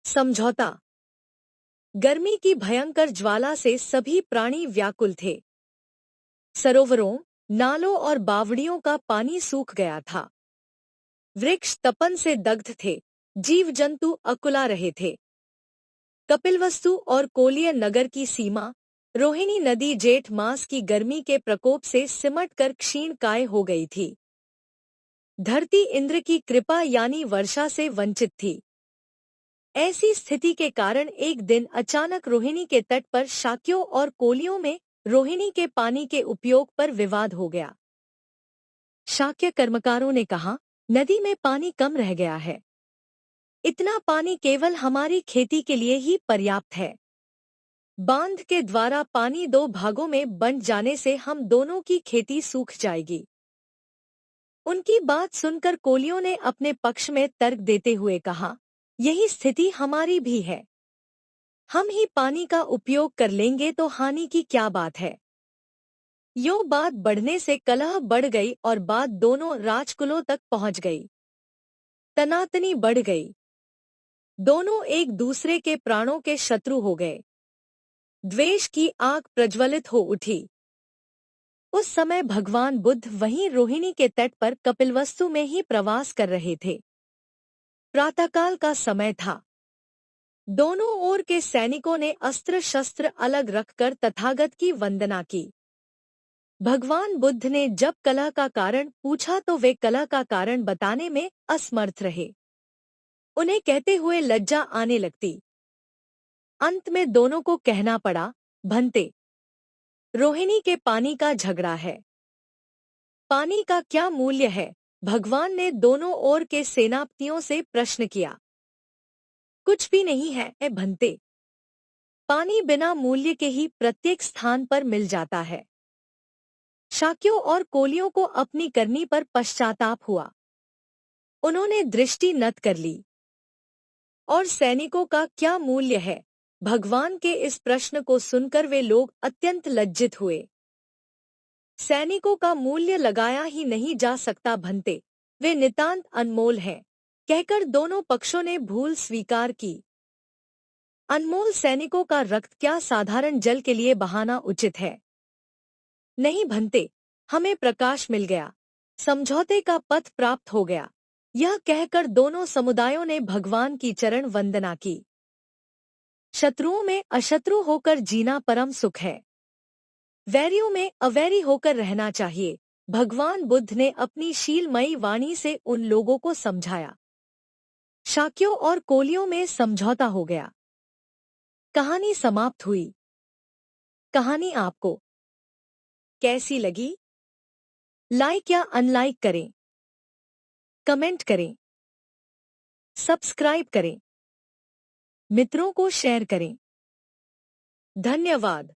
समझौता। गर्मी की भयंकर ज्वाला से सभी प्राणी व्याकुल थे। सरोवरों, नालों और बावड़ियों का पानी सूख गया था। वृक्ष तपन से दग्ध थे, जीव जंतु अकुला रहे थे। कपिलवस्तु और कोलिय नगर की सीमा, रोहिणी नदी जेठ मास की गर्मी के प्रकोप से सिमटकर क्षीण काय हो गई थी। धरती इंद्र की कृपा यानी वर्षा से वंचित थी। ऐसी स्थिति के कारण एक दिन अचानक रोहिणी के तट पर शाक्यों और कोलियों में रोहिणी के पानी के उपयोग पर विवाद हो गया। शाक्य कर्मकारों ने कहा, नदी में पानी कम रह गया है। इतना पानी केवल हमारी खेती के लिए ही पर्याप्त है। बांध के द्वारा पानी दो भागों में बंट जाने से हम दोनों की खेती सूख जाएगी। उनकी बात सुनकर कोलियों ने अपने पक्ष में तर्क देते हुए कहा, यही स्थिति हमारी भी है। हम ही पानी का उपयोग कर लेंगे तो हानि की क्या बात है। यो बात बढ़ने से कलह बढ़ गई और बात दोनों राजकुलों तक पहुंच गई। तनातनी बढ़ गई। दोनों एक दूसरे के प्राणों के शत्रु हो गए। द्वेष की आग प्रज्वलित हो उठी। उस समय भगवान बुद्ध वहीं रोहिणी के तट पर कपिलवस्तु में ही प्रवास कर रहे थे। प्रातःकाल का समय था। दोनों ओर के सैनिकों ने अस्त्र शस्त्र अलग रखकर तथागत की वंदना की। भगवान बुद्ध ने जब कलह का कारण पूछा तो वे कलह का कारण बताने में असमर्थ रहे। उन्हें कहते हुए लज्जा आने लगती। अंत में दोनों को कहना पड़ा, भंते, रोहिणी के पानी का झगड़ा है। पानी का क्या मूल्य है? भगवान ने दोनों ओर के सेनापतियों से प्रश्न किया। कुछ भी नहीं है ए भंते। पानी बिना मूल्य के ही प्रत्येक स्थान पर मिल जाता है। शाक्यों और कोलियों को अपनी करनी पर पश्चाताप हुआ। उन्होंने दृष्टि नत कर ली। और सैनिकों का क्या मूल्य है? भगवान के इस प्रश्न को सुनकर वे लोग अत्यंत लज्जित हुए। सैनिकों का मूल्य लगाया ही नहीं जा सकता भंते, वे नितांत अनमोल हैं, कहकर दोनों पक्षों ने भूल स्वीकार की। अनमोल सैनिकों का रक्त क्या साधारण जल के लिए बहाना उचित है? नहीं भंते, हमें प्रकाश मिल गया, समझौते का पथ प्राप्त हो गया। यह कहकर दोनों समुदायों ने भगवान की चरण वंदना की। शत्रुओं में अशत्रु होकर जीना परम सुख है। वैरियों में अवैरी होकर रहना चाहिए। भगवान बुद्ध ने अपनी शीलमयी वाणी से उन लोगों को समझाया। शाक्यों और कोलियों में समझौता हो गया। कहानी समाप्त हुई। कहानी आपको कैसी लगी? लाइक या अनलाइक करें, कमेंट करें, सब्सक्राइब करें, मित्रों को शेयर करें। धन्यवाद।